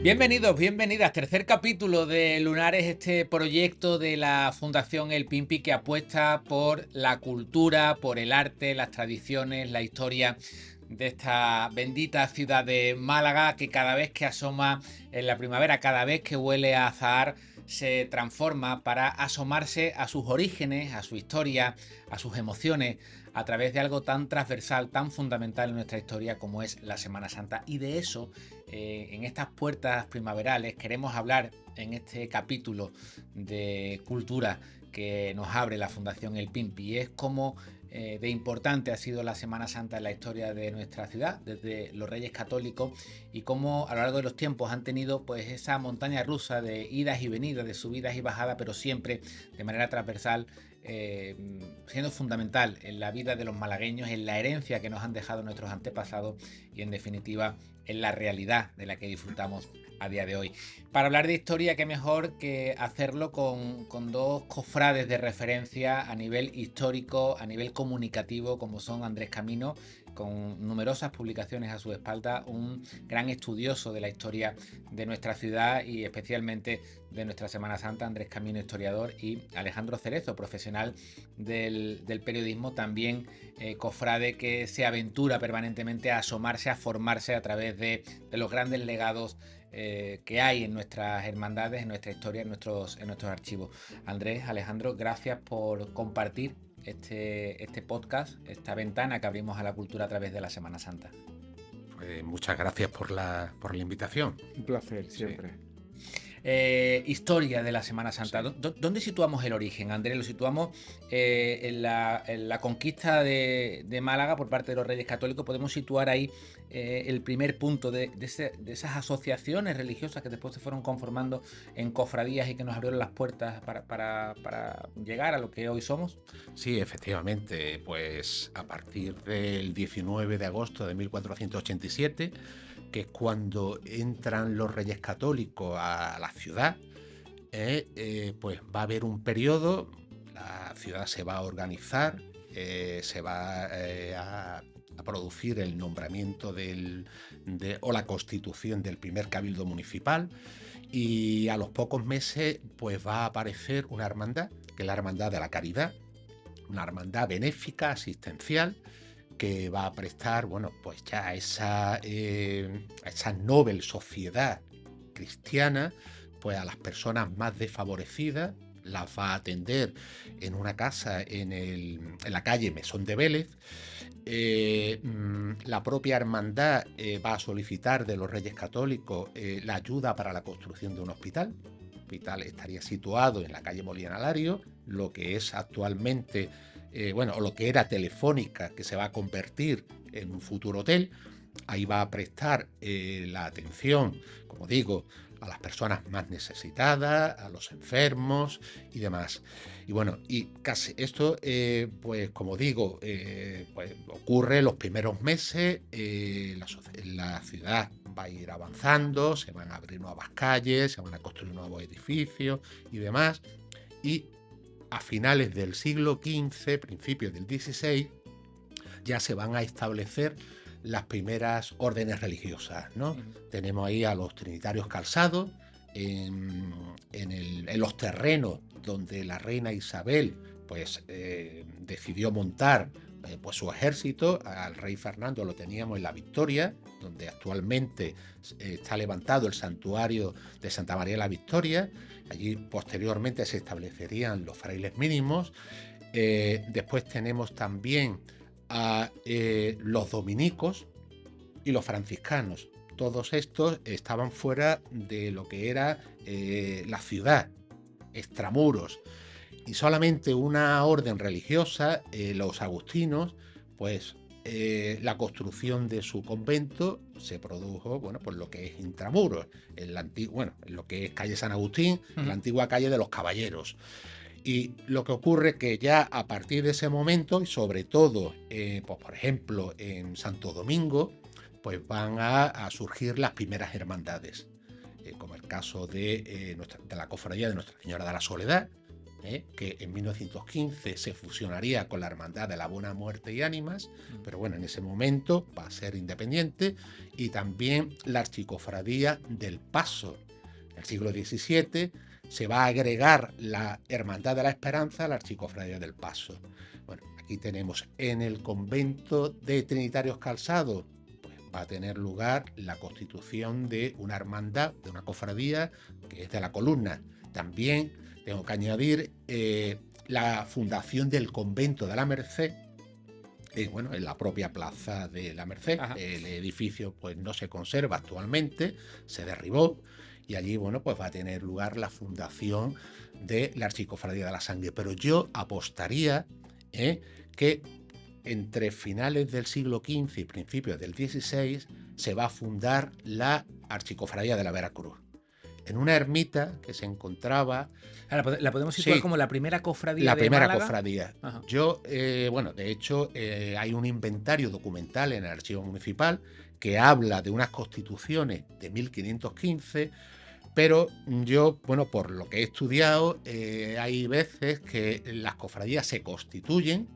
Bienvenidos, bienvenidas. Tercer capítulo de Lunares, este proyecto de la Fundación El Pimpi que apuesta por la cultura, por el arte, las tradiciones, la historia de esta bendita ciudad de Málaga, que cada vez que asoma en la primavera, cada vez que huele a azahar, se transforma para asomarse a sus orígenes, a su historia, a sus emociones, a través de algo tan transversal, tan fundamental en nuestra historia como es la Semana Santa. Y de eso, en estas puertas primaverales, queremos hablar en este capítulo de cultura que nos abre la Fundación El Pimpi. Y es cómo de importante ha sido la Semana Santa en la historia de nuestra ciudad, desde los Reyes Católicos, y cómo a lo largo de los tiempos han tenido pues esa montaña rusa de idas y venidas, de subidas y bajadas, pero siempre de manera transversal, siendo fundamental en la vida de los malagueños, en la herencia que nos han dejado nuestros antepasados y en definitiva en la realidad de la que disfrutamos a día de hoy. Para hablar de historia, qué mejor que hacerlo con dos cofrades de referencia a nivel histórico, a nivel comunicativo, como son Andrés Camino, con numerosas publicaciones a su espalda, un gran estudioso de la historia de nuestra ciudad y especialmente de nuestra Semana Santa, Andrés Camino, historiador, y Alejandro Cerezo, profesional del periodismo, también cofrade que se aventura permanentemente a asomarse, a formarse a través de los grandes legados que hay en nuestras hermandades, en nuestra historia, en nuestros archivos. Andrés, Alejandro, gracias por compartir este podcast, esta ventana que abrimos a la cultura a través de la Semana Santa. Pues muchas gracias por la invitación. Un placer, siempre. Sí. Historia de la Semana Santa. Sí. ¿Dónde situamos el origen, Andrés? Lo situamos en la conquista de Málaga por parte de los Reyes Católicos. Podemos situar ahí el primer punto de esas asociaciones religiosas que después se fueron conformando en cofradías y que nos abrieron las puertas para llegar a lo que hoy somos. Sí, efectivamente, pues a partir del 19 de agosto de 1487, que es cuando entran los Reyes Católicos a la ciudad, pues va a haber un periodo, la ciudad se va a organizar, se va a producir el nombramiento o la constitución del primer cabildo municipal, y a los pocos meses pues va a aparecer una hermandad, que es la Hermandad de la Caridad, una hermandad benéfica, asistencial, que va a prestar, bueno, pues ya a esa noble sociedad cristiana, pues a las personas más desfavorecidas, las va a atender en una casa en la calle Mesón de Vélez. La propia hermandad va a solicitar de los Reyes Católicos la ayuda para la construcción de un hospital. El hospital estaría situado en la calle Molina Lario, lo que es actualmente lo que era Telefónica, que se va a convertir en un futuro hotel. Ahí va a prestar la atención, como digo, a las personas más necesitadas, a los enfermos y demás. Y bueno, y casi esto, pues como digo, pues ocurre los primeros meses. La ciudad va a ir avanzando, se van a abrir nuevas calles, se van a construir nuevos edificios y demás. Y a finales del siglo XV, principios del XVI, ya se van a establecer las primeras órdenes religiosas, ¿no? Tenemos ahí a los trinitarios calzados en los terrenos donde la reina Isabel pues decidió montar pues su ejército. Al rey Fernando lo teníamos en la Victoria, donde actualmente está levantado el santuario de Santa María la Victoria. Allí posteriormente se establecerían los frailes mínimos. Después tenemos también a los dominicos y los franciscanos. Todos estos estaban fuera de lo que era la ciudad, extramuros. Y solamente una orden religiosa, los agustinos, pues la construcción de su convento se produjo, bueno, pues lo que es intramuros, en lo que es calle San Agustín, la antigua calle de los Caballeros. Y lo que ocurre es que ya a partir de ese momento, y sobre todo, pues por ejemplo, en Santo Domingo, pues van a surgir las primeras hermandades, como el caso de la cofradía de Nuestra Señora de la Soledad, que en 1915 se fusionaría con la Hermandad de la Buena Muerte y Ánimas, pero bueno, en ese momento va a ser independiente, y también la Archicofradía del Paso. En el siglo XVII se va a agregar la Hermandad de la Esperanza a la Archicofradía del Paso. Bueno, aquí tenemos en el convento de Trinitarios Calzados, pues va a tener lugar la constitución de una hermandad, de una cofradía, que es de la Columna. También tengo que añadir la fundación del convento de la Merced, bueno, en la propia plaza de la Merced. Ajá. El edificio pues no se conserva actualmente, se derribó, y allí, bueno, pues va a tener lugar la fundación de la Archicofradía de la Sangre. Pero yo apostaría que entre finales del siglo XV y principios del XVI se va a fundar la Archicofradía de la Veracruz, en una ermita que se encontraba... ¿La podemos situar como la primera cofradía la de primera Málaga? Cofradía. Ajá. Yo, bueno, de hecho, hay un inventario documental en el archivo municipal que habla de unas constituciones de 1515, pero yo, bueno, por lo que he estudiado, hay veces que las cofradías se constituyen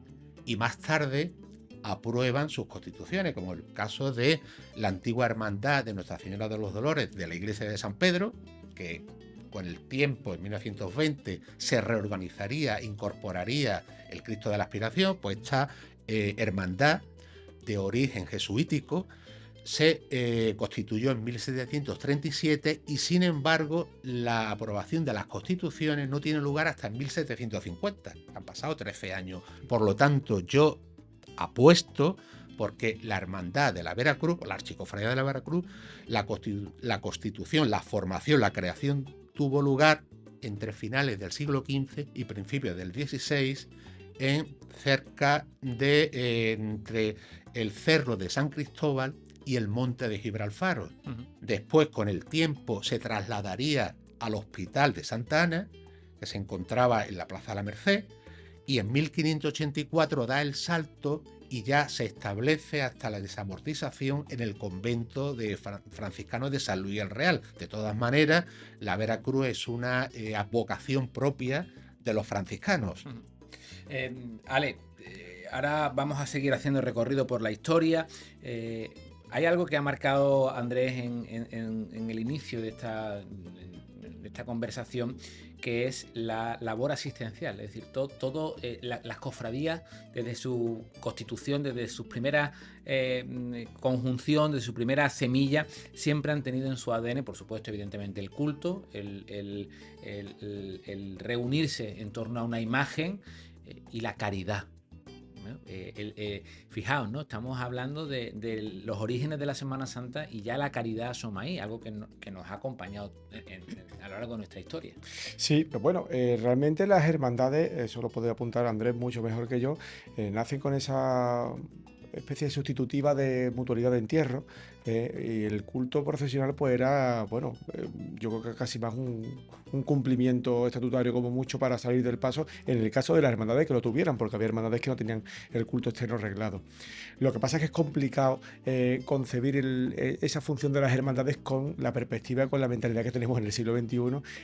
y más tarde aprueban sus constituciones, como el caso de la antigua hermandad de Nuestra Señora de los Dolores de la iglesia de San Pedro, que con el tiempo, en 1920, se reorganizaría, incorporaría el Cristo de la Aspiración. Pues esta hermandad de origen jesuítico se constituyó en 1737, y sin embargo la aprobación de las constituciones no tiene lugar hasta en 1750. Han pasado 13 años. Por lo tanto, yo apuesto porque la Hermandad de la Veracruz, la Archicofradía de la Veracruz, la constitución, la formación, la creación tuvo lugar entre finales del siglo XV y principios del XVI, cerca de entre el Cerro de San Cristóbal y el Monte de Gibralfaro. Después, con el tiempo, se trasladaría al Hospital de Santa Ana, que se encontraba en la Plaza de la Merced, y en 1584 da el salto y ya se establece hasta la desamortización en el convento de franciscanos de San Luis el Real. De todas maneras, la Veracruz es una vocación propia de los franciscanos. Ale, ahora vamos a seguir haciendo el recorrido por la historia. Hay algo que ha marcado Andrés en el inicio de esta conversación, que es la labor asistencial. Es decir, las cofradías, desde su constitución, desde su primera conjunción, desde su primera semilla, siempre han tenido en su ADN, por supuesto, evidentemente, el culto, el reunirse en torno a una imagen y la caridad. Fijaos, ¿no? Estamos hablando de los orígenes de la Semana Santa, y ya la caridad asoma ahí, algo que nos ha acompañado a lo largo de nuestra historia. Sí, pero bueno, realmente las hermandades, eso lo puede apuntar Andrés mucho mejor que yo, nacen con esa especie sustitutiva de mutualidad de entierro, y el culto procesional pues era, bueno, yo creo que casi más un cumplimiento estatutario como mucho para salir del paso, en el caso de las hermandades que lo tuvieran, porque había hermandades que no tenían el culto externo arreglado. Lo que pasa es que es complicado concebir esa función de las hermandades con la perspectiva, con la mentalidad que tenemos en el siglo XXI,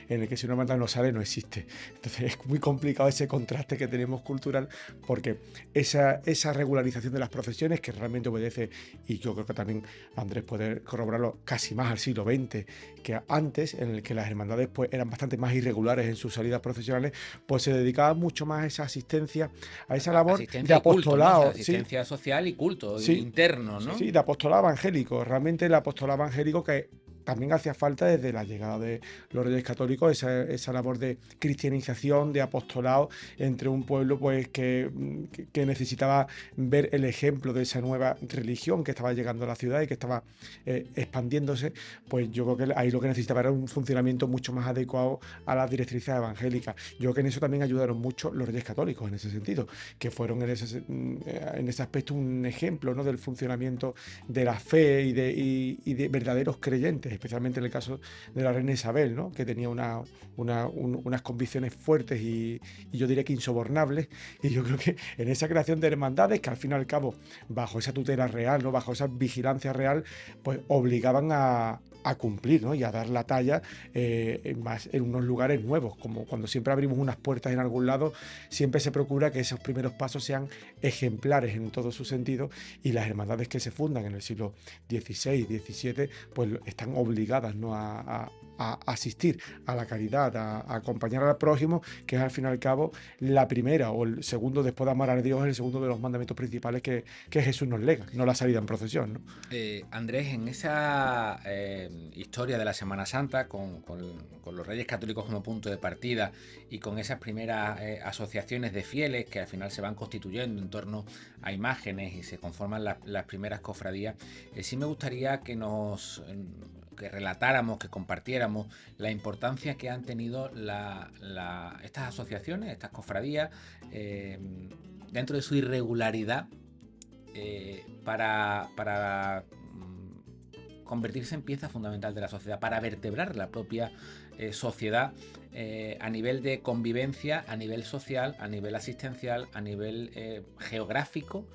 en el que si una hermandad no sale, no existe. Entonces es muy complicado ese contraste que tenemos cultural, porque esa regularización de las procesiones, que realmente obedece, y yo creo que también Andrés puede corroborarlo, casi más al siglo XX que antes, en el que las hermandades pues eran bastante más irregulares en sus salidas procesionales, pues se dedicaba mucho más a esa asistencia, a esa labor de apostolado. Culto, ¿no? Asistencia social y culto interno, ¿no? Sí, de apostolado evangélico. Realmente el apostolado evangélico que también hacía falta desde la llegada de los Reyes Católicos, esa labor de cristianización, de apostolado entre un pueblo pues que necesitaba ver el ejemplo de esa nueva religión que estaba llegando a la ciudad y que estaba expandiéndose. Pues yo creo que ahí lo que necesitaba era un funcionamiento mucho más adecuado a las directrices evangélicas. Yo creo que en eso también ayudaron mucho los Reyes Católicos, en ese sentido, que fueron en ese aspecto un ejemplo, ¿no?, del funcionamiento de la fe y de verdaderos creyentes especialmente en el caso de la reina Isabel, ¿no? Que tenía unas convicciones fuertes y yo diría que insobornables, y yo creo que en esa creación de hermandades, que al fin y al cabo, bajo esa tutela real, ¿no? Bajo esa vigilancia real, pues obligaban a cumplir, ¿no? Y a dar la talla en unos lugares nuevos, como cuando siempre abrimos unas puertas en algún lado, siempre se procura que esos primeros pasos sean ejemplares en todo su sentido, y las hermandades que se fundan en el siglo XVI, XVII, pues están obligadas, ¿no? a asistir a la caridad, a acompañar al prójimo, que es al fin y al cabo la primera o el segundo, después de amar a Dios, el segundo de los mandamientos principales que Jesús nos lega, no la salida en procesión, ¿no? Andrés, en esa historia de la Semana Santa, con los Reyes Católicos como punto de partida y con esas primeras asociaciones de fieles que al final se van constituyendo en torno a imágenes y se conforman las primeras cofradías, sí me gustaría que relatáramos, que compartiéramos la importancia que han tenido estas asociaciones, estas cofradías, dentro de su irregularidad, para convertirse en pieza fundamental de la sociedad, para vertebrar la propia sociedad a nivel de convivencia, a nivel social, a nivel asistencial, a nivel geográfico.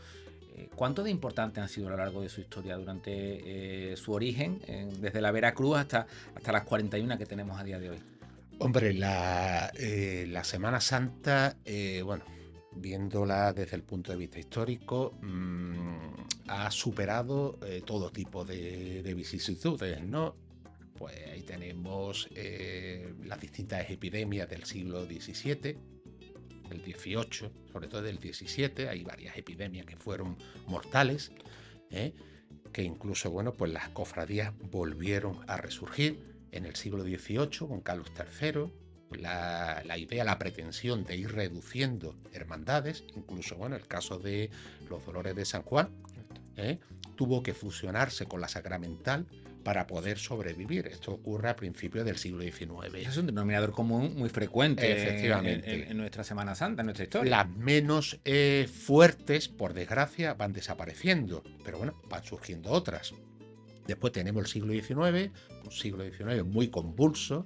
¿Cuánto de importante han sido a lo largo de su historia durante su origen, desde la Veracruz hasta las 41 que tenemos a día de hoy? Hombre, la Semana Santa, bueno, viéndola desde el punto de vista histórico, ha superado todo tipo de vicisitudes, ¿no? Pues ahí tenemos las distintas epidemias del siglo XVII, del XVIII, sobre todo del XVII. Hay varias epidemias que fueron mortales, que incluso, bueno, pues las cofradías volvieron a resurgir en el siglo XVIII con Carlos III. La idea, la pretensión de ir reduciendo hermandades, incluso, bueno, el caso de los Dolores de San Juan, tuvo que fusionarse con la sacramental para poder sobrevivir. Esto ocurre a principios del siglo XIX. Eso es un denominador común muy frecuente, efectivamente, en nuestra Semana Santa, en nuestra historia. Las menos fuertes, por desgracia, van desapareciendo, pero bueno, van surgiendo otras. Después tenemos el siglo XIX, un siglo XIX muy convulso.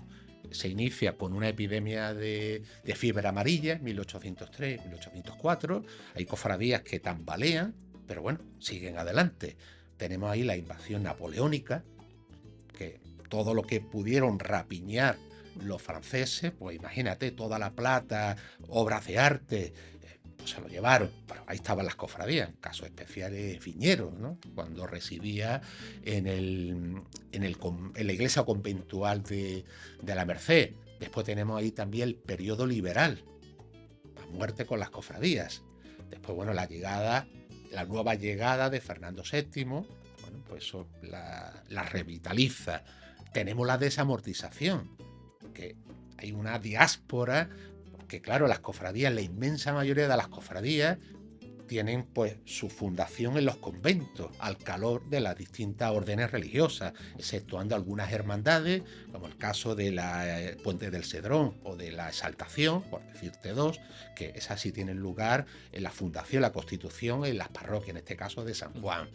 Se inicia con una epidemia de fiebre amarilla en 1803, 1804. Hay cofradías que tambalean, pero bueno, siguen adelante. Tenemos ahí la invasión napoleónica, que todo lo que pudieron rapiñar los franceses, pues imagínate, toda la plata, obras de arte, pues se lo llevaron. Pero ahí estaban las cofradías, en casos especiales Viñeros, ¿no? Cuando residía en la iglesia conventual de la Merced. Después tenemos ahí también el periodo liberal, a muerte con las cofradías. Después, bueno, la nueva llegada de Fernando VII, bueno, pues eso la revitaliza. Tenemos la desamortización, que hay una diáspora, que claro, las cofradías, la inmensa mayoría de las cofradías tienen pues su fundación en los conventos, al calor de las distintas órdenes religiosas, exceptuando algunas hermandades, como el caso de la Puente del Cedrón o de la Exaltación, por decirte dos, que esas sí tienen lugar en la fundación, la constitución, en las parroquias, en este caso de San Juan.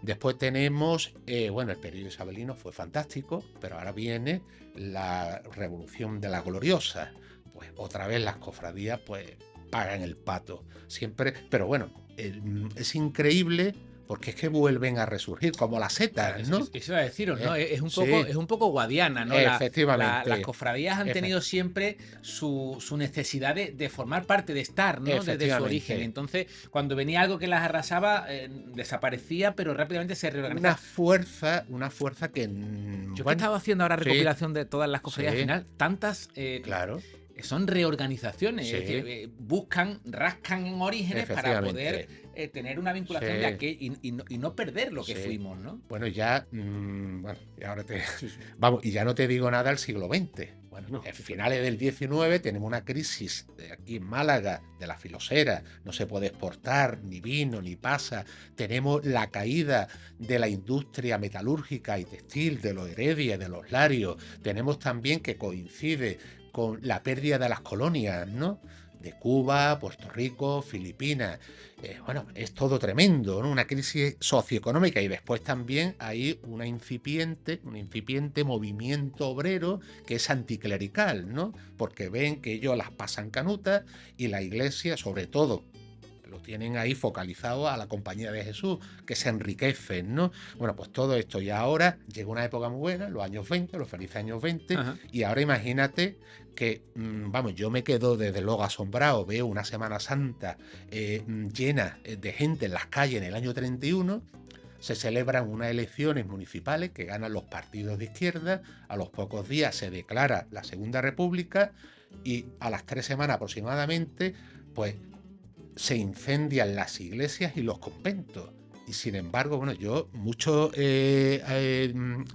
Después tenemos, bueno, el periodo isabelino fue fantástico, pero ahora viene la Revolución de la Gloriosa. Pues otra vez las cofradías pues pagan el pato siempre, pero bueno, es increíble porque es que vuelven a resurgir como las setas, ¿no? Eso iba a deciros, ¿no? Es un poco guadiana, ¿no? Efectivamente. Las cofradías han tenido siempre su necesidad de formar parte, de estar, ¿no? Desde su origen. Entonces, cuando venía algo que las arrasaba, desaparecía, pero rápidamente se reorganizaba. Una fuerza que... Yo que estaba haciendo ahora recopilación de todas las cofradías al final, tantas... claro. Son reorganizaciones, es decir, buscan, rascan en orígenes para poder tener una vinculación de aquel y no perder lo que fuimos, ¿no? Bueno, ya, y ahora vamos, y ya no te digo nada del siglo XX. Bueno, en finales del XIX tenemos una crisis aquí en Málaga de la filosera, no se puede exportar ni vino ni pasa. Tenemos la caída de la industria metalúrgica y textil, de los Heredia y de los Larios. Tenemos también que coincide con la pérdida de las colonias, ¿no? de Cuba, Puerto Rico, Filipinas. Bueno, es todo tremendo, ¿no? Una crisis socioeconómica, y después también hay un incipiente movimiento obrero que es anticlerical, ¿no? Porque ven que ellos las pasan canutas y la Iglesia, sobre todo, lo tienen ahí focalizado a la Compañía de Jesús, que se enriquecen, ¿no? Bueno, pues todo esto, y ahora llega una época muy buena, los años 20, los felices años 20, Ajá. y ahora imagínate que, vamos, yo me quedo desde luego asombrado, veo una Semana Santa llena de gente en las calles en el año 31, se celebran unas elecciones municipales que ganan los partidos de izquierda, a los pocos días se declara la Segunda República, y a las 3 semanas aproximadamente, pues se incendian las iglesias y los conventos. Y sin embargo, bueno, muchos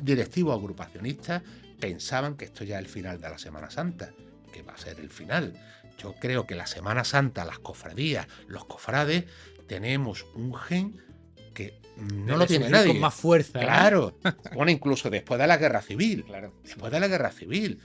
directivos agrupacionistas pensaban que esto ya es el final de la Semana Santa, que va a ser el final. Yo creo que la Semana Santa, las cofradías, los cofrades, tenemos un gen que no lo tiene nadie. Con más fuerza. Claro. Bueno, incluso después de la Guerra Civil. Claro. Después de la Guerra Civil.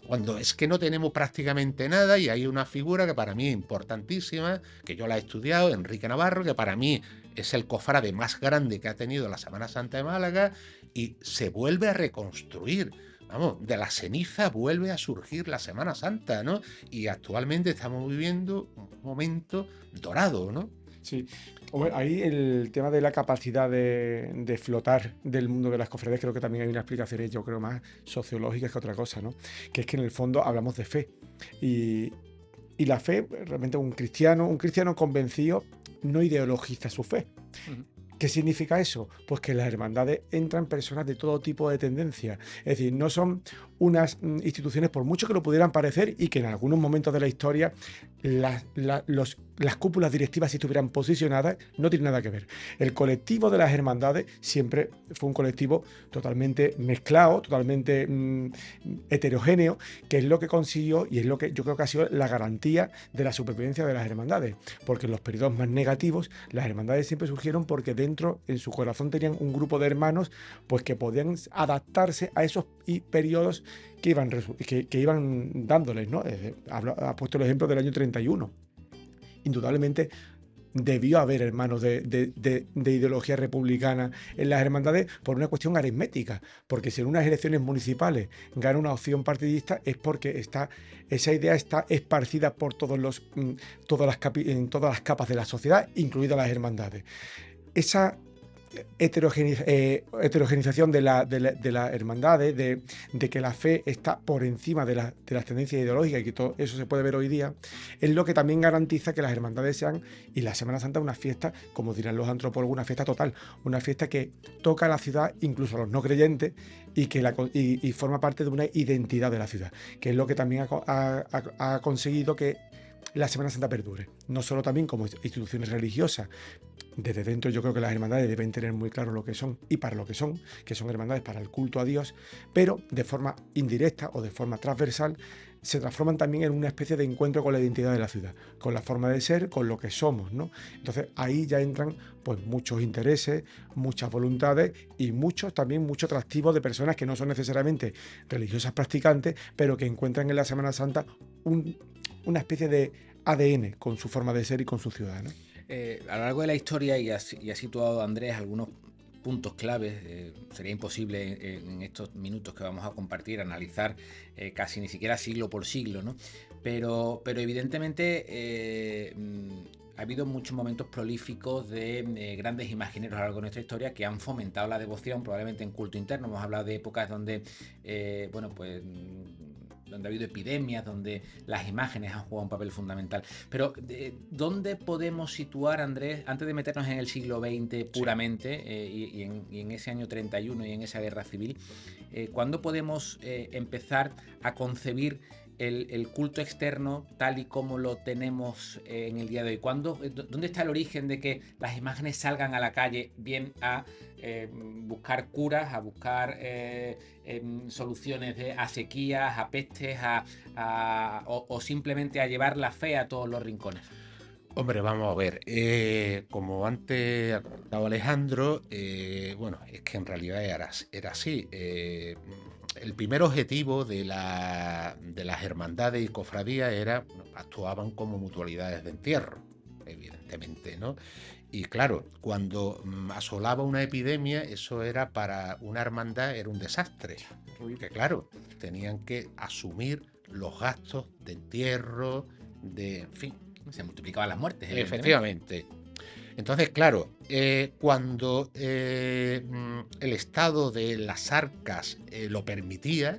Cuando es que no tenemos prácticamente nada, y hay una figura que para mí es importantísima, que yo la he estudiado, Enrique Navarro, que para mí es el cofrade más grande que ha tenido la Semana Santa de Málaga, y se vuelve a reconstruir. Vamos, de la ceniza vuelve a surgir la Semana Santa, ¿no? Y actualmente estamos viviendo un momento dorado, ¿no? Sí. Hombre, ahí el tema de la capacidad de flotar del mundo de las cofradías, creo que también hay unas explicaciones, yo creo, más sociológicas que otra cosa, ¿no? Que es que en el fondo hablamos de fe. Y la fe, realmente un cristiano convencido no ideologiza su fe. Ujú. ¿Qué significa eso? Pues que en las hermandades entran personas de todo tipo de tendencias. Es decir, no son unas instituciones, por mucho que lo pudieran parecer, y que en algunos momentos de la historia las cúpulas directivas, si estuvieran posicionadas, no tienen nada que ver. El colectivo de las hermandades siempre fue un colectivo totalmente mezclado, totalmente heterogéneo, que es lo que consiguió, y es lo que yo creo que ha sido la garantía de la supervivencia de las hermandades. Porque en los periodos más negativos, las hermandades siempre surgieron porque dentro, en su corazón, tenían un grupo de hermanos pues que podían adaptarse a esos periodos que iban dándoles, ¿no? Ha puesto el ejemplo del año 31. Indudablemente debió haber hermanos de ideología republicana en las hermandades por una cuestión aritmética, porque si en unas elecciones municipales gana una opción partidista es porque esa idea está esparcida por en todas las capas de la sociedad, incluidas las hermandades. Esa heterogenización de las hermandades, de que la fe está por encima de las tendencias ideológicas, y que todo eso se puede ver hoy día, es lo que también garantiza que las hermandades sean, y la Semana Santa, una fiesta, como dirán los antropólogos, una fiesta total, una fiesta que toca a la ciudad, incluso a los no creyentes, y forma parte de una identidad de la ciudad, que es lo que también ha conseguido que la Semana Santa perdure, no solo también como instituciones religiosas. Desde dentro yo creo que las hermandades deben tener muy claro lo que son y para lo que son hermandades para el culto a Dios, pero de forma indirecta o de forma transversal se transforman también en una especie de encuentro con la identidad de la ciudad, con la forma de ser, con lo que somos, ¿no? Entonces ahí ya entran pues muchos intereses, muchas voluntades y mucho atractivo de personas que no son necesariamente religiosas practicantes, pero que encuentran en la Semana Santa una especie de ADN con su forma de ser y con su ciudad, ¿no? A lo largo de la historia, y ha situado Andrés algunos puntos claves, sería imposible en estos minutos que vamos a compartir analizar casi ni siquiera siglo por siglo, ¿no? Pero evidentemente ha habido muchos momentos prolíficos de grandes imagineros a lo largo de nuestra historia que han fomentado la devoción, probablemente en culto interno. Hemos hablado de épocas donde, donde ha habido epidemias, donde las imágenes han jugado un papel fundamental. Pero ¿dónde podemos situar, Andrés, antes de meternos en el siglo XX puramente, y en ese año 31 y en esa guerra civil, cuándo podemos empezar a concebir el culto externo tal y como lo tenemos en el día de hoy? ¿Dónde está el origen de que las imágenes salgan a la calle bien a buscar curas, a buscar soluciones a sequías, a pestes, o simplemente a llevar la fe a todos los rincones? Hombre, vamos a ver. Como antes ha comentado Alejandro, bueno, es que en realidad era así. El primer objetivo de las hermandades y cofradías era, bueno, actuaban como mutualidades de entierro, evidentemente, ¿no? Y claro, cuando asolaba una epidemia, eso era para una hermandad, era un desastre. Porque claro, tenían que asumir los gastos de entierro, en fin. Se multiplicaban las muertes, evidentemente. Efectivamente. Entonces, claro, cuando el estado de las arcas lo permitía,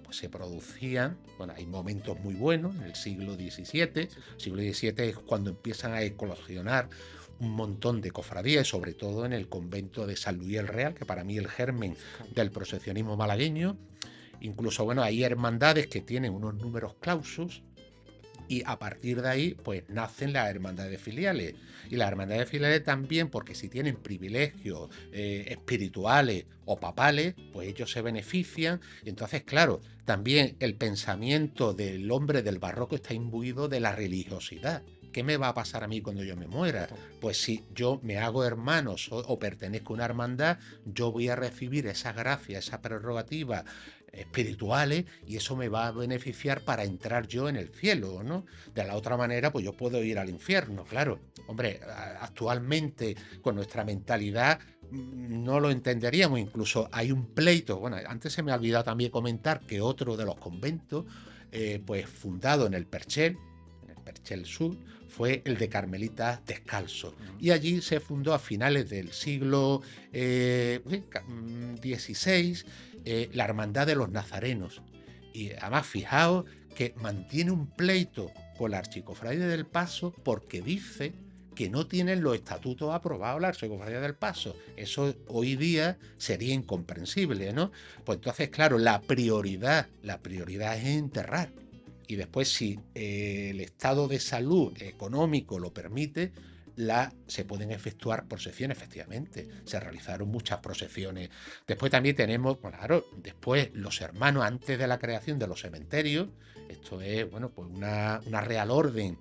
pues se producían, bueno, hay momentos muy buenos en el siglo XVII. El siglo XVII es cuando empiezan a eclosionar un montón de cofradías, sobre todo en el convento de San Luis el Real, que para mí es el germen del procesionismo malagueño. Incluso, bueno, hay hermandades que tienen unos números clausus, y a partir de ahí, pues nacen las hermandades filiales. Y las hermandades filiales también, porque si tienen privilegios espirituales o papales, pues ellos se benefician. Entonces, claro, también el pensamiento del hombre del barroco está imbuido de la religiosidad. ¿Qué me va a pasar a mí cuando yo me muera? Pues si yo me hago hermanos o pertenezco a una hermandad, yo voy a recibir esa gracia, esa prerrogativa espirituales, y eso me va a beneficiar para entrar yo en el cielo, ¿no? De la otra manera, pues yo puedo ir al infierno, claro. Hombre, actualmente con nuestra mentalidad no lo entenderíamos. Incluso hay un pleito, bueno, antes se me ha olvidado también comentar que otro de los conventos, pues fundado en el Perchel Sur, fue el de Carmelitas Descalzos. Y allí se fundó a finales del siglo XVI la Hermandad de los Nazarenos. Y además, fijaos que mantiene un pleito con la Archicofradía del Paso porque dice que no tienen los estatutos aprobados la Archicofradía del Paso. Eso hoy día sería incomprensible, ¿no? Pues entonces, claro, la prioridad es enterrar. Y después, si el estado de salud económico lo permite, se pueden efectuar procesiones, efectivamente. Se realizaron muchas procesiones. Después también tenemos, claro, después los hermanos, antes de la creación de los cementerios, esto es, bueno, pues una Real Orden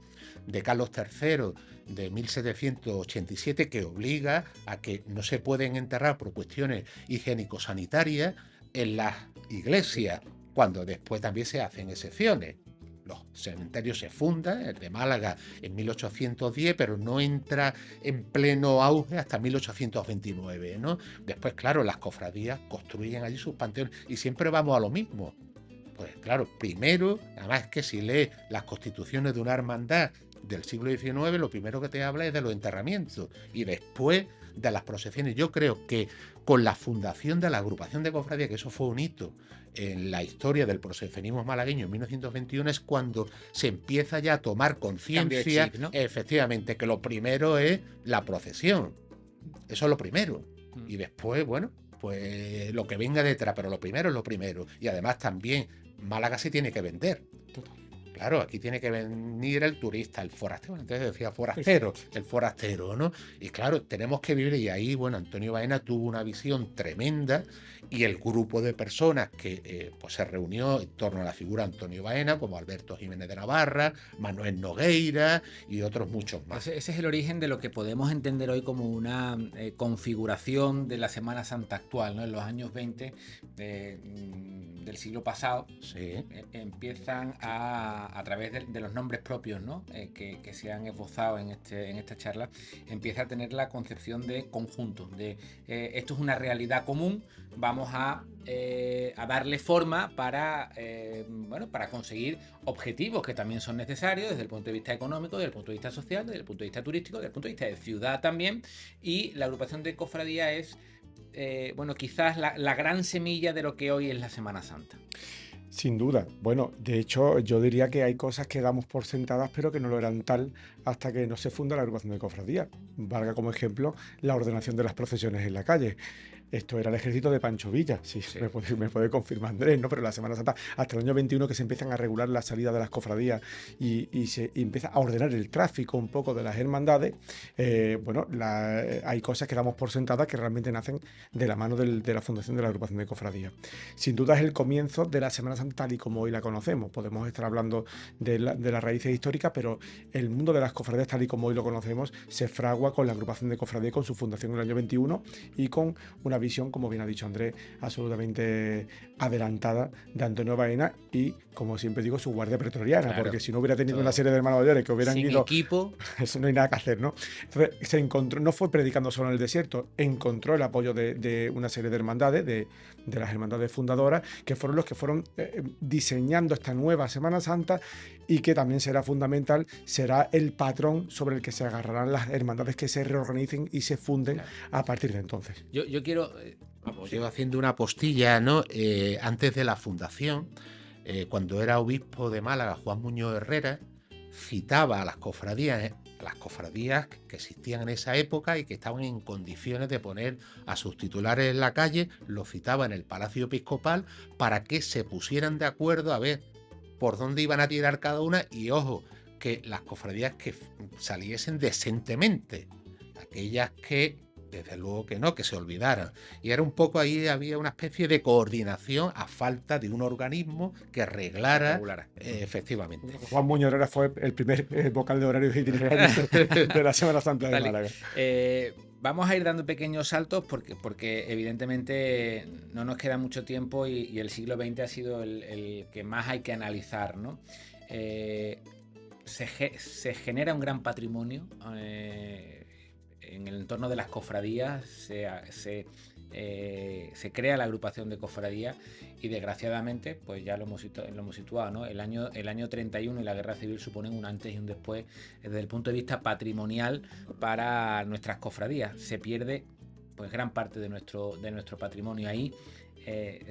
de Carlos III de 1787 que obliga a que no se pueden enterrar por cuestiones higiénico-sanitarias en las iglesias, cuando después también se hacen excepciones. Los cementerios se fundan, el de Málaga en 1810, pero no entra en pleno auge hasta 1829, ¿no? Después, claro, las cofradías construyen allí sus panteones y siempre vamos a lo mismo. Pues claro, primero, además es que si lees las constituciones de una hermandad del siglo XIX, lo primero que te habla es de los enterramientos y después de las procesiones. Yo creo que con la fundación de la agrupación de cofradías, que eso fue un hito en la historia del procesionismo malagueño en 1921, es cuando se empieza ya a tomar conciencia, ¿no? Efectivamente, que lo primero es la procesión. Eso es lo primero. Y después, bueno, pues lo que venga detrás, pero lo primero es lo primero. Y además también Málaga se tiene que vender. Claro, aquí tiene que venir el turista, el forastero, antes decía forastero, el forastero, ¿no? Y claro, tenemos que vivir, y ahí, bueno, Antonio Baena tuvo una visión tremenda, y el grupo de personas que pues se reunió en torno a la figura de Antonio Baena, como Alberto Jiménez de Navarra, Manuel Nogueira y otros muchos más. Ese es el origen de lo que podemos entender hoy como una configuración de la Semana Santa actual, ¿no? En los años 20 del siglo pasado, sí. Empiezan a través de los nombres propios, ¿no? Que se han esbozado en esta charla, empieza a tener la concepción de conjunto, de esto es una realidad común, vamos a darle forma para conseguir objetivos que también son necesarios desde el punto de vista económico, desde el punto de vista social, desde el punto de vista turístico, desde el punto de vista de ciudad también. Y la agrupación de cofradía es quizás la gran semilla de lo que hoy es la Semana Santa. Sin duda. Bueno, de hecho, yo diría que hay cosas que damos por sentadas, pero que no lo eran tal hasta que no se funda la agrupación de cofradía. Valga como ejemplo la ordenación de las procesiones en la calle. esto era el ejército de Pancho Villa, sí, Sí. me puede confirmar Andrés, ¿no? Pero la Semana Santa, hasta el año 21 que se empiezan a regular la salida de las cofradías y se empieza a ordenar el tráfico un poco de las hermandades, bueno, hay cosas que damos por sentadas que realmente nacen de la mano de la fundación de la agrupación de cofradías. Sin duda es el comienzo de la Semana Santa tal y como hoy la conocemos. Podemos estar hablando de las raíces históricas, pero el mundo de las cofradías tal y como hoy lo conocemos se fragua con la agrupación de cofradías, con su fundación en el año 21 y con una visión, como bien ha dicho Andrés, absolutamente adelantada de Antonio Baena y, como siempre digo, su guardia pretoriana, Claro, porque si no hubiera tenido todo. una serie de hermanos mayores que hubieran Sin ido, equipo, eso no hay nada que hacer, ¿no? Entonces se encontró, no fue predicando solo en el desierto, encontró el apoyo de una serie de hermandades, de las hermandades fundadoras, que fueron los que fueron diseñando esta nueva Semana Santa y que también será fundamental, será el patrón sobre el que se agarrarán las hermandades que se reorganicen y se funden claro. a partir de entonces. Yo quiero... Vamos, yo haciendo una postilla, ¿no? Antes de la fundación, cuando era obispo de Málaga, Juan Muñoz Herrera, citaba a las cofradías que existían en esa época y que estaban en condiciones de poner a sus titulares en la calle, los citaba en el Palacio Episcopal para que se pusieran de acuerdo a ver por dónde iban a tirar cada una y, ojo, que las cofradías que saliesen decentemente, aquellas que desde luego que no, que se olvidaran. Y era un poco ahí, había una especie de coordinación a falta de un organismo que reglara efectivamente. Juan Muñoz Herrera fue el primer vocal de horarios itinerarios de la Semana Santa de Málaga. Vamos a ir dando pequeños saltos porque evidentemente no nos queda mucho tiempo y el siglo XX ha sido el que más hay que analizar, ¿no? Se genera un gran patrimonio en el entorno de las cofradías, se crea la agrupación de cofradías y desgraciadamente, pues ya lo hemos situado, ¿no? El año 31 y la Guerra Civil suponen un antes y un después desde el punto de vista patrimonial para nuestras cofradías. Se pierde pues gran parte de nuestro patrimonio ahí.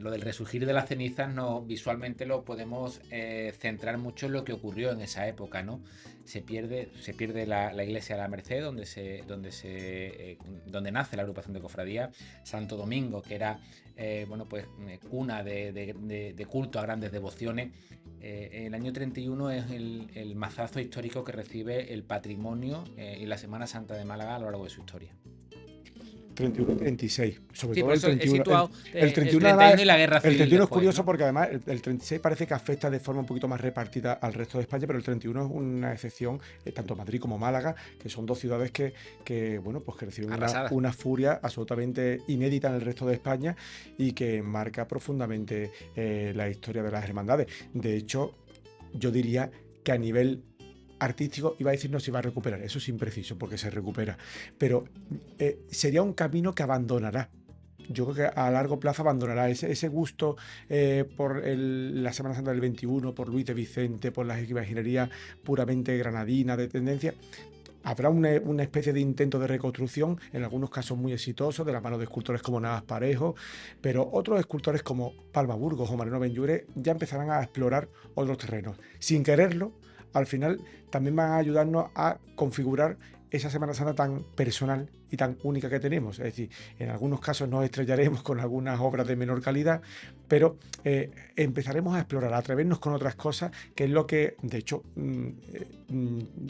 Lo del resurgir de las cenizas visualmente lo podemos centrar mucho en lo que ocurrió en esa época, ¿no? Se pierde la iglesia de la Merced, donde nace la agrupación de cofradías, Santo Domingo, que era cuna de culto a grandes devociones. El año 31 es el mazazo histórico que recibe el patrimonio y la Semana Santa de Málaga a lo largo de su historia. 31 y 36, sobre Sí, todo por el eso 31. he situado El 31 además, y la Guerra Civil. El 31 después, es curioso, ¿no? porque además el 36 parece que afecta de forma un poquito más repartida al resto de España, pero el 31 es una excepción, tanto Madrid como Málaga, que son dos ciudades que reciben una furia absolutamente inédita en el resto de España y que marca profundamente la historia de las hermandades. De hecho, yo diría que a nivel artístico, iba a decir no se va a recuperar, eso es impreciso porque se recupera, pero sería un camino que abandonará. Yo creo que a largo plazo abandonará ese gusto por la Semana Santa del 21, por Luis de Vicente, por la imaginería puramente granadina de tendencia. Habrá una especie de intento de reconstrucción, en algunos casos muy exitosos, de la mano de escultores como Navas Parejo, pero otros escultores como Palma Burgos o Mariano Benlluरे ya empezarán a explorar otros terrenos. Sin quererlo, al final también van a ayudarnos a configurar esa Semana Santa tan personal y tan única que tenemos. Es decir, en algunos casos nos estrellaremos con algunas obras de menor calidad, pero empezaremos a explorar, a atrevernos con otras cosas, que es lo que, de hecho,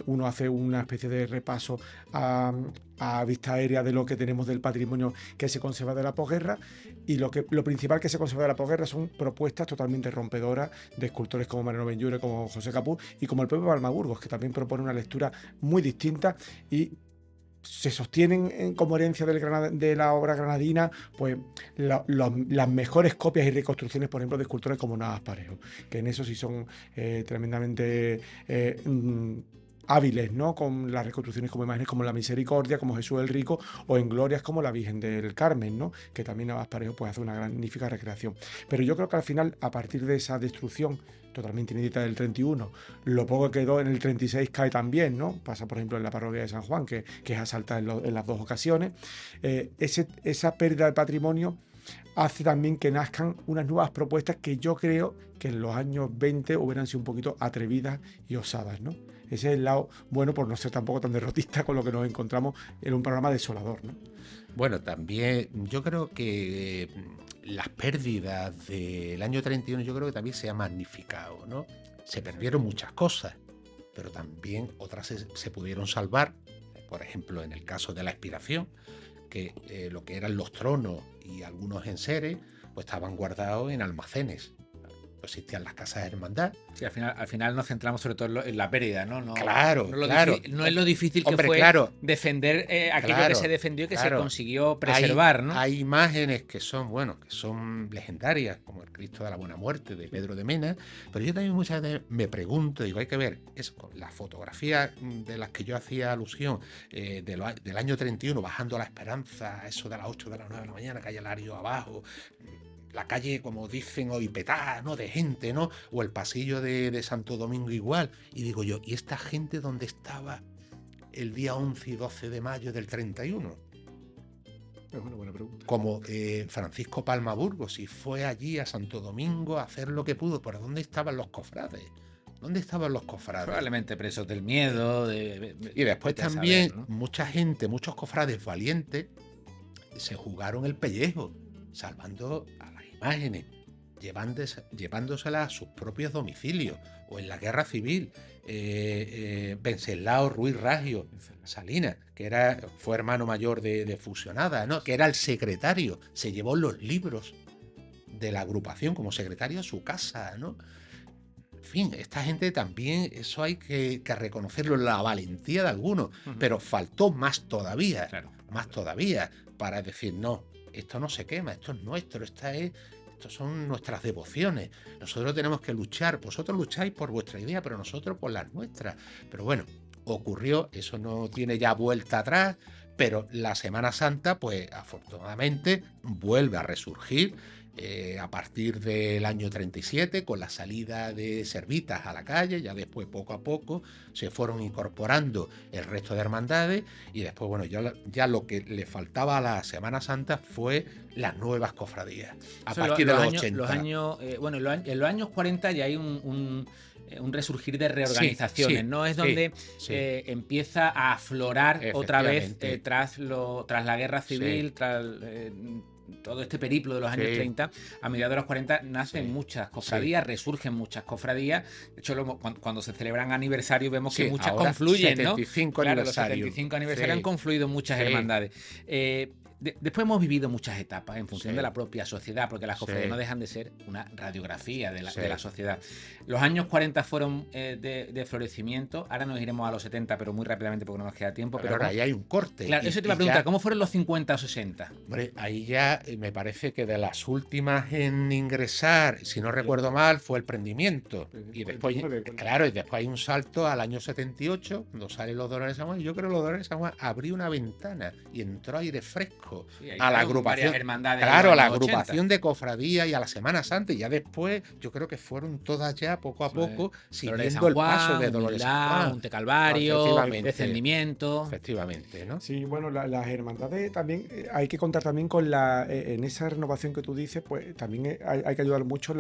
uno hace una especie de repaso a vista aérea de lo que tenemos del patrimonio que se conserva de la posguerra, y lo principal que se conserva de la posguerra son propuestas totalmente rompedoras de escultores como Mariano Benlluरे, como José Capuz y como el propio Palma Burgos, que también propone una lectura muy distinta y se sostienen como herencia de la obra granadina, pues las mejores copias y reconstrucciones, por ejemplo, de escultores como Navas Parejo, que en eso sí son tremendamente hábiles, ¿no? Con las reconstrucciones como imágenes como la Misericordia, como Jesús el Rico, o en glorias como la Virgen del Carmen, ¿no? Que también Navas Parejo pues hace una magnífica recreación. Pero yo creo que al final, a partir de esa destrucción totalmente inédita del 31, lo poco que quedó en el 36 cae también, ¿no? Pasa, por ejemplo, en la parroquia de San Juan, que es asaltada en las dos ocasiones. Esa pérdida de patrimonio hace también que nazcan unas nuevas propuestas que yo creo que en los años 20 hubieran sido un poquito atrevidas y osadas, ¿no? Es Ese es el lado bueno, por no ser tampoco tan derrotista con lo que nos encontramos en un programa desolador, ¿no? Bueno, también yo creo que las pérdidas del año 31 yo creo que también se ha magnificado, ¿no? Se perdieron muchas cosas, pero también otras se pudieron salvar. Por ejemplo, en el caso de la expiración, que lo que eran los tronos y algunos enseres, pues estaban guardados en almacenes. No existían las casas de hermandad. Sí, al final nos centramos sobre todo en la pérdida, ¿no? Claro, no claro. No es lo difícil que Hombre, fue claro. defender aquello Claro, que se defendió y que se claro. consiguió preservar, ¿no? Hay imágenes que son, bueno, que son legendarias, como el Cristo de la Buena Muerte de Pedro de Mena, pero yo también muchas veces me pregunto, digo, hay que ver, las fotografías de las que yo hacía alusión del año 31, bajando a la Esperanza, eso de las 8 de las 9 de la mañana, calle Lario abajo, la calle, como dicen hoy, petada, ¿no?, de gente, ¿no? O el pasillo de Santo Domingo igual. Y digo yo, ¿y esta gente dónde estaba el día 11 y 12 de mayo del 31? Es una buena pregunta. Como Francisco Palma Burgos, si fue allí a Santo Domingo a hacer lo que pudo, ¿pero dónde estaban los cofrades? ¿Dónde estaban los cofrades? Probablemente presos del miedo. Y después también saber, ¿no? Mucha gente, muchos cofrades valientes, se jugaron el pellejo, salvando a las imágenes, llevándoselas a sus propios domicilios, o en la guerra civil. Venceslao Ruiz Raggio Salinas, que fue hermano mayor de Fusionada, ¿no?, que era el secretario, se llevó los libros de la agrupación como secretario a su casa, ¿no? En fin, esta gente también, eso hay que reconocerlo, la valentía de algunos, pero faltó más todavía, para decir, no, esto no se quema, esto es nuestro, estos son nuestras devociones, nosotros tenemos que luchar, vosotros lucháis por vuestra idea, pero nosotros por las nuestras. Pero bueno, ocurrió, eso no tiene ya vuelta atrás, pero la Semana Santa, pues afortunadamente vuelve a resurgir a partir del año 37, con la salida de Servitas a la calle. Ya después, poco a poco, se fueron incorporando el resto de hermandades, y después, bueno, ya lo que le faltaba a la Semana Santa fue las nuevas cofradías. A partir de los 80. En los años 40 ya hay un resurgir de reorganizaciones, ¿no? Es donde empieza a aflorar otra vez tras la guerra civil, tras todo este periplo de los años 30, a mediados de los 40 nacen muchas cofradías, resurgen muchas cofradías. De hecho, cuando se celebran aniversarios vemos que muchas confluyen, 75 ¿no? aniversarios. Claro, los 75 aniversarios han confluido muchas hermandades. Después hemos vivido muchas etapas en función de la propia sociedad, porque las cofradías no dejan de ser una radiografía de la sociedad. Los años 40 fueron de florecimiento, ahora nos iremos a los 70, pero muy rápidamente porque no nos queda tiempo. Pero ahora ahí hay un corte. Claro, eso te iba a preguntar, ¿cómo fueron los 50 o 60? Hombre, ahí ya me parece que de las últimas en ingresar, si no recuerdo mal, fue el prendimiento. Y después, claro, y después hay un salto al año 78, cuando salen los Dolores de San Juan. Y yo creo que los Dolores de San Juan abrió una ventana y entró aire fresco a la agrupación. Claro, a la agrupación de cofradía y a la Semana Santa. Y ya después, yo creo que fueron todas ya poco a poco siguiendo el paso de Dolores de San Juan. Monte Calvario, descendimiento. Efectivamente, ¿no? Sí, bueno, las hermandades también hay que contar también con en esa renovación que tú dices, pues también hay que ayudar mucho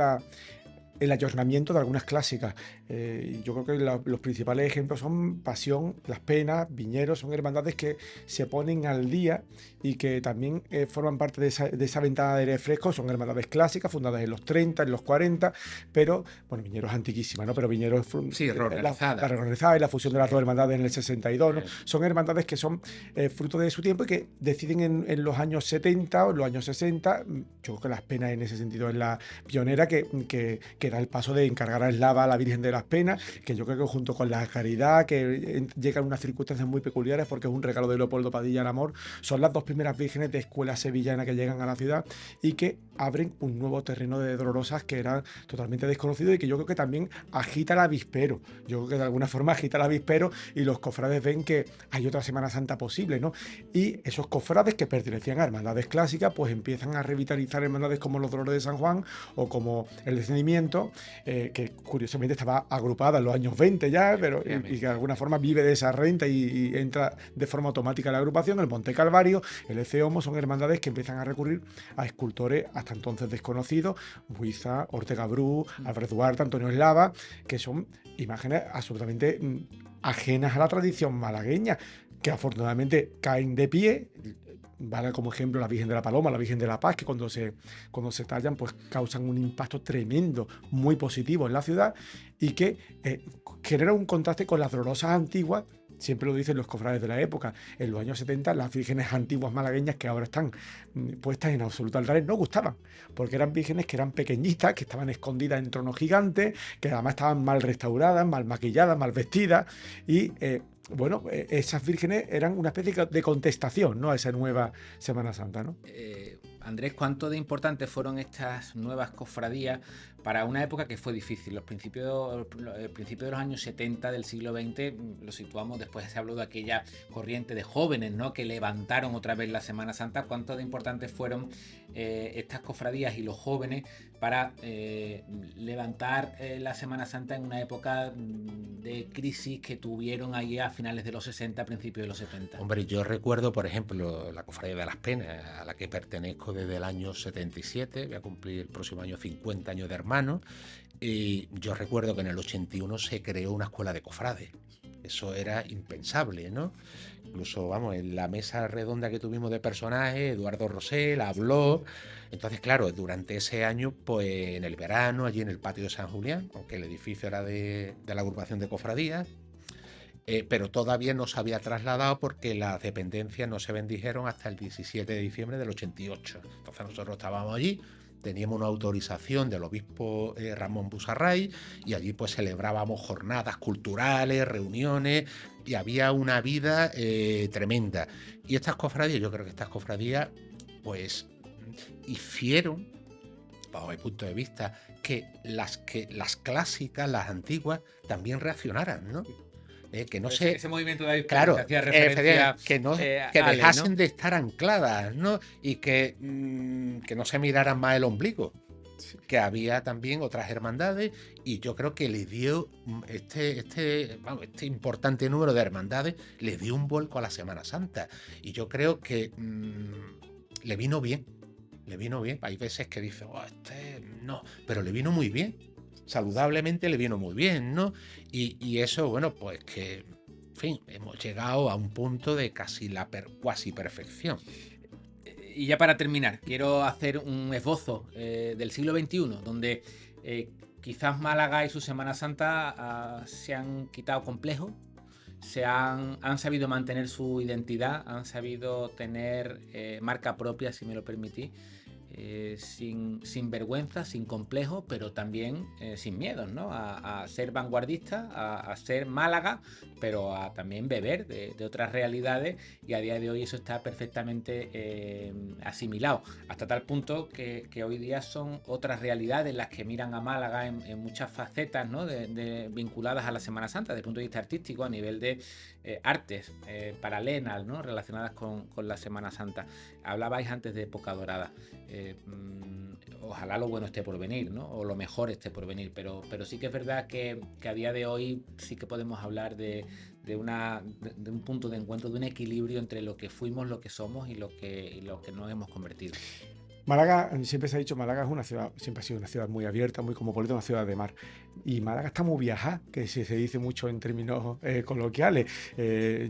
el ayornamiento de algunas clásicas. Yo creo que los principales ejemplos son Pasión, Las Penas, Viñeros. Son hermandades que se ponen al día y que también forman parte de esa ventana de aire fresco. Son hermandades clásicas, fundadas en los 30, en los 40, pero, bueno, Viñeros es antiquísima, ¿no? Pero Viñeros la reorganizada y la fusión de las dos hermandades en el 62, ¿no? Son hermandades que son fruto de su tiempo y que deciden en los años 70 o en los años 60. Yo creo que Las Penas en ese sentido es la pionera que era el paso de encargar a eslava a la Virgen de las Penas, que yo creo que junto con la Caridad, que llega en unas circunstancias muy peculiares porque es un regalo de Leopoldo Padilla al Amor, son las dos primeras vírgenes de escuela sevillana que llegan a la ciudad y que abren un nuevo terreno de Dolorosas que era totalmente desconocido y que yo creo que también agita el avispero. Yo creo que de alguna forma agita el avispero y los cofrades ven que hay otra Semana Santa posible, ¿no? Y esos cofrades que pertenecían a hermandades clásicas, pues empiezan a revitalizar hermandades como los Dolores de San Juan o como el Descendimiento, bachillerato, que curiosamente estaba agrupada en los años 20 ya, pero y que de alguna forma vive de esa renta y entra de forma automática en la agrupación. El Monte Calvario, el Ecce Homo, son hermandades que empiezan a recurrir a escultores hasta entonces desconocidos, Buiza, Ortega Bru, Álvarez Duarte, Antonio Eslava, que son imágenes absolutamente ajenas a la tradición malagueña, que afortunadamente caen de pie. Vale como ejemplo la Virgen de la Paloma, la Virgen de la Paz, que cuando se tallan pues causan un impacto tremendo, muy positivo en la ciudad, y que genera un contraste con las dolorosas antiguas. Siempre lo dicen los cofrades de la época. En los años 70 las vírgenes antiguas malagueñas que ahora están puestas en absoluto altares no gustaban, porque eran vírgenes que eran pequeñitas, que estaban escondidas en tronos gigantes, que además estaban mal restauradas, mal maquilladas, mal vestidas, y esas vírgenes eran una especie de contestación, ¿no?, a esa nueva Semana Santa, ¿no? Andrés, ¿cuánto de importantes fueron estas nuevas cofradías para una época que fue difícil? El principio de los años 70 del siglo XX lo situamos, después se habló de aquella corriente de jóvenes, ¿no?, que levantaron otra vez la Semana Santa. ¿Cuánto de importantes fueron estas cofradías y los jóvenes para levantar la Semana Santa en una época de crisis que tuvieron ahí a finales de los 60, principios de los 70? Hombre, yo recuerdo, por ejemplo, la Cofradía de las Penas, a la que pertenezco desde el año 77, voy a cumplir el próximo año 50 años de hermano, y yo recuerdo que en el 81 se creó una escuela de cofrades. Eso era impensable, ¿no? Incluso, vamos, en la mesa redonda que tuvimos de personajes, Eduardo Rosell habló. Entonces, claro, durante ese año, pues en el verano, allí en el patio de San Julián, aunque el edificio era de la agrupación de cofradías, pero todavía no se había trasladado porque las dependencias no se bendijeron hasta el 17 de diciembre del 88. Entonces nosotros estábamos allí, teníamos una autorización del obispo Ramón Busarray, y allí pues celebrábamos jornadas culturales, reuniones, y había una vida tremenda. Y estas cofradías, yo creo que estas cofradías pues hicieron, bajo mi punto de vista, que las clásicas, las antiguas, también reaccionaran, ¿no? Que no se... Ese movimiento de claro, que hacía referencia que dejasen, ¿no?, de estar ancladas, ¿no? Y que no se miraran más el ombligo. Sí. Que había también otras hermandades, y yo creo que le dio este importante número de hermandades, le dio un vuelco a la Semana Santa, y yo creo que le vino bien. Hay veces que dice, no, pero le vino muy bien. Saludablemente le vino muy bien, ¿no? Y eso, bueno, pues que, en fin, hemos llegado a un punto de casi la cuasi perfección. Y ya para terminar, quiero hacer un esbozo del siglo XXI, donde quizás Málaga y su Semana Santa se han quitado complejos, han sabido mantener su identidad, han sabido tener marca propia, si me lo permitís. Sin vergüenza, sin complejo, pero también sin miedos, ¿no? A ser vanguardista, a ser Málaga, pero a también beber de otras realidades, y a día de hoy eso está perfectamente asimilado, hasta tal punto que hoy día son otras realidades las que miran a Málaga en muchas facetas, ¿no?, vinculadas a la Semana Santa, desde el punto de vista artístico, a nivel de artes paralelas, ¿no?, relacionadas con la Semana Santa. Hablabais antes de época dorada. Ojalá lo bueno esté por venir, ¿no?, o lo mejor esté por venir, pero sí que es verdad que a día de hoy sí que podemos hablar de un punto de encuentro, de un equilibrio entre lo que fuimos, lo que somos y lo que nos hemos convertido. Málaga, siempre se ha dicho, Málaga es una ciudad, siempre ha sido una ciudad muy abierta, muy cosmopolita, una ciudad de mar. Y Málaga está muy viajada, que se dice mucho en términos coloquiales.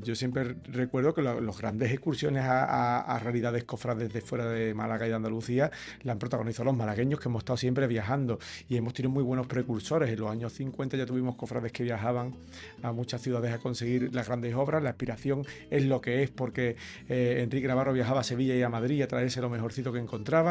Yo siempre recuerdo que los grandes excursiones a realidades cofrades de fuera de Málaga y de Andalucía la han protagonizado los malagueños, que hemos estado siempre viajando, y hemos tenido muy buenos precursores. En los años 50 ya tuvimos cofrades que viajaban a muchas ciudades a conseguir las grandes obras. La aspiración es lo que es, porque Enrique Navarro viajaba a Sevilla y a Madrid a traerse lo mejorcito que encontraba.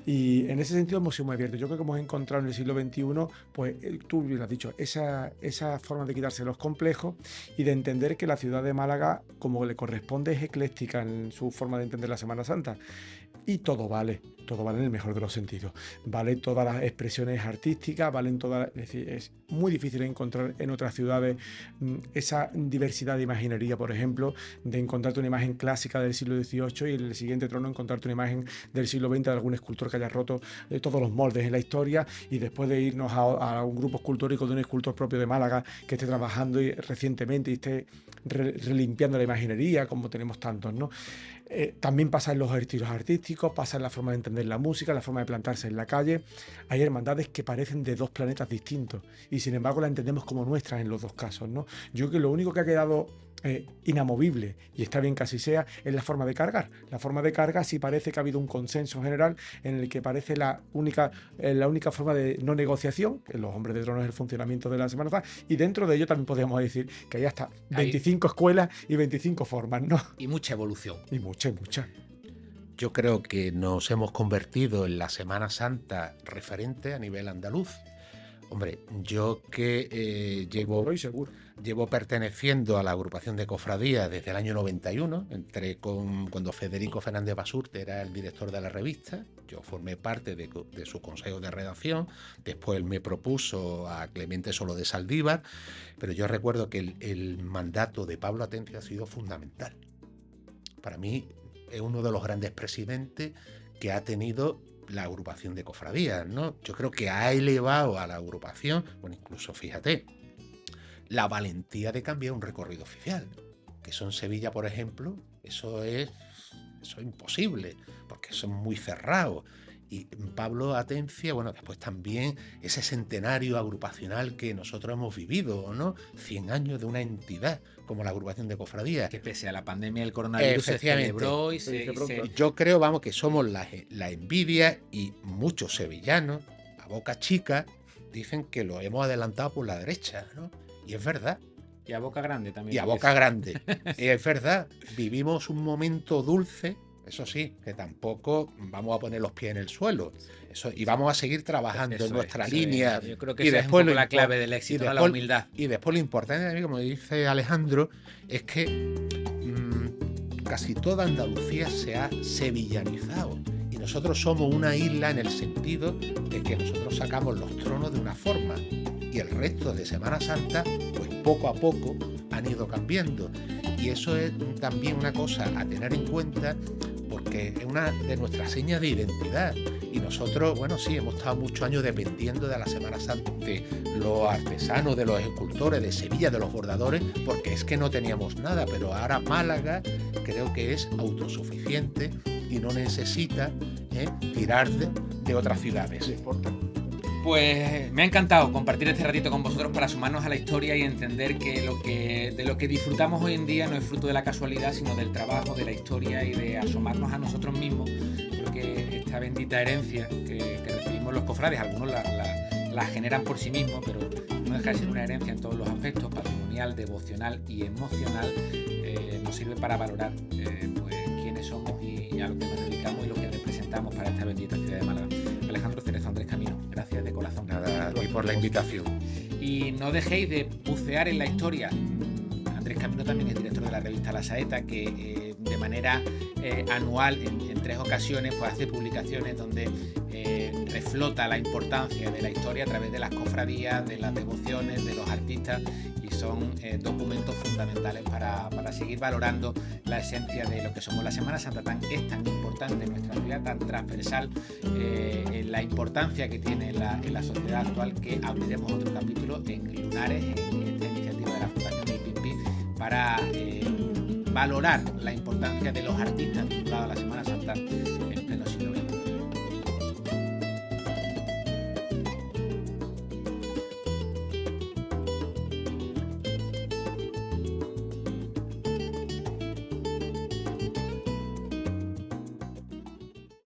Y en ese sentido hemos sido muy abiertos. Yo creo que hemos encontrado en el siglo XXI, pues tú bien lo has dicho, esa forma de quitarse los complejos y de entender que la ciudad de Málaga, como le corresponde, es ecléctica en su forma de entender la Semana Santa. Y todo vale en el mejor de los sentidos. Vale todas las expresiones artísticas, valen todas. Es decir, es muy difícil encontrar en otras ciudades esa diversidad de imaginería, por ejemplo, de encontrarte una imagen clásica del siglo XVIII y en el siguiente trono encontrarte una imagen del siglo XX de algún escultor que haya roto todos los moldes en la historia, y después de irnos a un grupo escultórico de un escultor propio de Málaga que esté trabajando recientemente y esté relimpiando la imaginería, como tenemos tantos, ¿no? También pasa en los estilos artísticos, pasa en la forma de entender la música, la forma de plantarse en la calle. Hay hermandades que parecen de dos planetas distintos y sin embargo la entendemos como nuestras en los dos casos, ¿no? Yo creo que lo único que ha quedado inamovible, y está bien que así sea, es la forma de cargar. La forma de carga sí parece que ha habido un consenso general en el que parece la única forma de no negociación, que los hombres de trono es el funcionamiento de la Semana Santa, y dentro de ello también podríamos decir que hay hasta 25 escuelas y 25 formas, ¿no? Y mucha evolución. Y mucha. Yo creo que nos hemos convertido en la Semana Santa referente a nivel andaluz. Hombre, yo que llevo perteneciendo a la agrupación de cofradías desde el año 91, entré cuando Federico Fernández Basurte era el director de la revista, yo formé parte de su consejo de redacción, después él me propuso a Clemente Solo de Saldívar, pero yo recuerdo que el mandato de Pablo Atencio ha sido fundamental. Para mí es uno de los grandes presidentes que ha tenido la agrupación de cofradías, ¿no? Yo creo que ha elevado a la agrupación, bueno, incluso fíjate, la valentía de cambiar un recorrido oficial. Que eso en Sevilla, por ejemplo, eso es imposible, porque son muy cerrados. Y Pablo Atencia, bueno, después también ese centenario agrupacional que nosotros hemos vivido, ¿no? 100 años de una entidad como la agrupación de cofradías. Que pese a la pandemia del coronavirus se celebró y Yo creo, vamos, que somos la envidia, y muchos sevillanos, a boca chica, dicen que lo hemos adelantado por la derecha, ¿no? Y es verdad. Y a boca grande también. Y a boca grande. Es verdad. Vivimos un momento dulce. Eso sí, que tampoco vamos a poner los pies en el suelo. Y vamos a seguir trabajando en nuestra línea. Yo creo que esa es un poco la clave del éxito, la humildad. Y después lo importante, como dice Alejandro, es que casi toda Andalucía se ha sevillanizado. Y nosotros somos una isla en el sentido de que nosotros sacamos los tronos de una forma. Y el resto de Semana Santa, pues poco a poco han ido cambiando. Y eso es también una cosa a tener en cuenta, porque es una de nuestras señas de identidad. Y nosotros, bueno, sí, hemos estado muchos años dependiendo de la Semana Santa, de los artesanos, de los escultores, de Sevilla, de los bordadores, porque es que no teníamos nada. Pero ahora Málaga creo que es autosuficiente y no necesita tirar de otras ciudades. Pues me ha encantado compartir este ratito con vosotros para sumarnos a la historia y entender que de lo que disfrutamos hoy en día no es fruto de la casualidad, sino del trabajo, de la historia y de asomarnos a nosotros mismos, porque esta bendita herencia que recibimos los cofrades, algunos la generan por sí mismos, pero no deja de ser una herencia en todos los aspectos, patrimonial, devocional y emocional. Nos sirve para valorar pues quiénes somos y a lo que nos dedicamos y lo que representamos para esta bendita ciudad de Málaga. Alejandro Cerezo, Andrés Camino, gracias de corazón. Nada, a ti por la invitación. Y no dejéis de bucear en la historia. Andrés Camino también es director de la revista La Saeta, que de manera anual, en 3 ocasiones, pues hace publicaciones donde reflota la importancia de la historia a través de las cofradías, de las devociones, de los artistas, y son documentos fundamentales para seguir valorando la esencia de lo que somos. La Semana Santa es tan importante en nuestra ciudad, tan transversal, la importancia que tiene en la sociedad actual, que abriremos otro capítulo en Lunares, en esta iniciativa de la Fundación del Pimpi, para valorar la importancia de los artistas vinculados a la Semana Santa